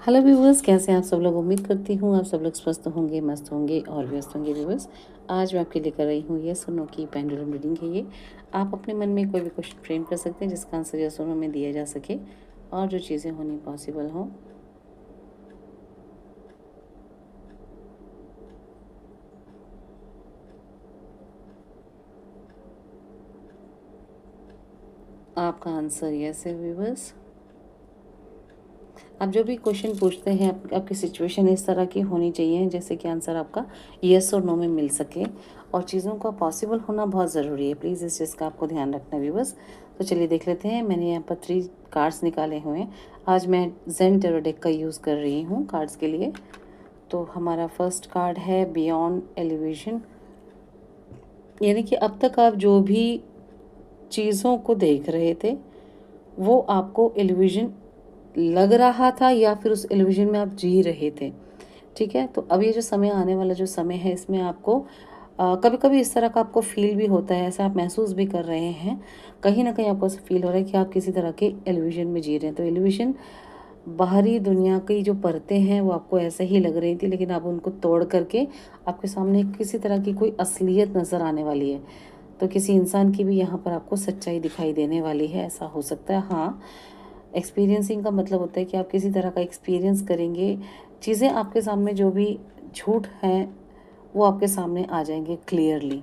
Hello viewers, कैसे हैं आप सब लोग। उम्मीद करती हूँ आप सब लोग स्वस्थ होंगे, मस्त होंगे और व्यस्त होंगे। व्यूवर्स, आज मैं आपके लेकर आई हूँ यस और नो की पेंडुलम रीडिंग है ये। आप अपने मन में कोई भी क्वेश्चन फ्रेम कर सकते हैं जिसका आंसर यस और नो में दिया जा सके और जो चीज़ें होनी पॉसिबल हों। आपका आंसर यस है व्यूवर्स। आप जो भी क्वेश्चन पूछते हैं आपकी सिचुएशन इस तरह की होनी चाहिए जैसे कि आंसर आपका येस और नो में मिल सके और चीज़ों का पॉसिबल होना बहुत ज़रूरी है। प्लीज़ इस चीज़ का आपको ध्यान रखना व्यूवर्स। तो चलिए देख लेते हैं। मैंने यहाँ पर 3 कार्ड्स निकाले हुए हैं। आज मैं जेन टैरो डेक का यूज़ कर रही हूँ कार्ड्स के लिए। तो हमारा फर्स्ट कार्ड है बियॉन्ड एलिवेशन, यानी कि अब तक आप जो भी चीज़ों को देख रहे थे वो आपको इल्यूजन लग रहा था या फिर उस इल्यूजन में आप जी रहे थे। ठीक है, तो अब ये जो समय आने वाला जो समय है इसमें आपको कभी कभी इस तरह का आपको फील भी होता है, ऐसा आप महसूस भी कर रहे हैं। कहीं ना कहीं आपको ऐसा फील हो रहा है कि आप किसी तरह के इल्यूजन में जी रहे हैं। तो इल्यूजन बाहरी दुनिया की जो परतें हैं वो आपको ऐसे ही लग रही थी, लेकिन अब उनको तोड़ करके आपके सामने किसी तरह की कोई असलियत नज़र आने वाली है। तो किसी इंसान की भी यहाँ पर आपको सच्चाई दिखाई देने वाली है, ऐसा हो सकता है। हाँ, एक्सपीरियंसिंग का मतलब होता है कि आप किसी तरह का एक्सपीरियंस करेंगे। चीज़ें आपके सामने जो भी झूठ हैं वो आपके सामने आ जाएंगे क्लियरली।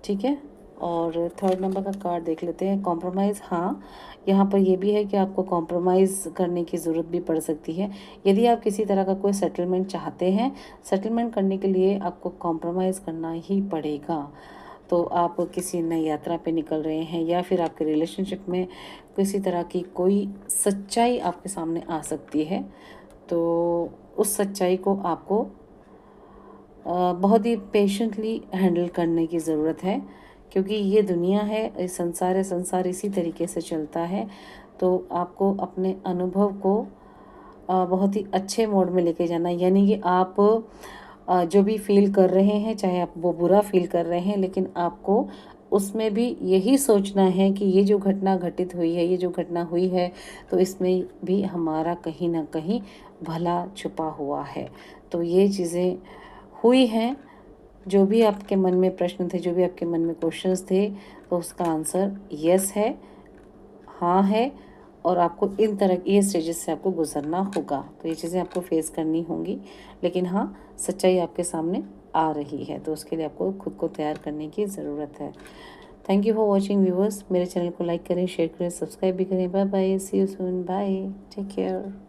ठीक है, और थर्ड नंबर का कार्ड देख लेते हैं, कॉम्प्रोमाइज़। हाँ, यहाँ पर ये भी है कि आपको कॉम्प्रोमाइज़ करने की ज़रूरत भी पड़ सकती है। यदि आप किसी तरह का कोई सेटलमेंट चाहते हैं, सेटलमेंट करने के लिए आपको कॉम्प्रोमाइज़ करना ही पड़ेगा। तो आप किसी नई यात्रा पे निकल रहे हैं या फिर आपके रिलेशनशिप में किसी तरह की कोई सच्चाई आपके सामने आ सकती है। तो उस सच्चाई को आपको बहुत ही पेशेंटली हैंडल करने की ज़रूरत है, क्योंकि ये दुनिया है, ये संसार है, संसार इसी तरीके से चलता है। तो आपको अपने अनुभव को बहुत ही अच्छे मोड में लेके जाना, यानी कि आप जो भी फील कर रहे हैं, चाहे आप वो बुरा फील कर रहे हैं, लेकिन आपको उसमें भी यही सोचना है कि ये जो घटना घटित हुई है, ये जो घटना हुई है, तो इसमें भी हमारा कहीं ना कहीं भला छुपा हुआ है। तो ये चीज़ें हुई हैं। जो भी आपके मन में प्रश्न थे, जो भी आपके मन में क्वेश्चंस थे, तो उसका आंसर यस है, हाँ है। और आपको इन तरह ये स्टेजेस से आपको गुजरना होगा। तो ये चीज़ें आपको फेस करनी होंगी, लेकिन हाँ, सच्चाई आपके सामने आ रही है, तो उसके लिए आपको खुद को तैयार करने की ज़रूरत है। Thank you for watching viewers. मेरे चैनल को लाइक करें, शेयर करें, सब्सक्राइब भी करें। Bye bye, see you soon, bye, take care.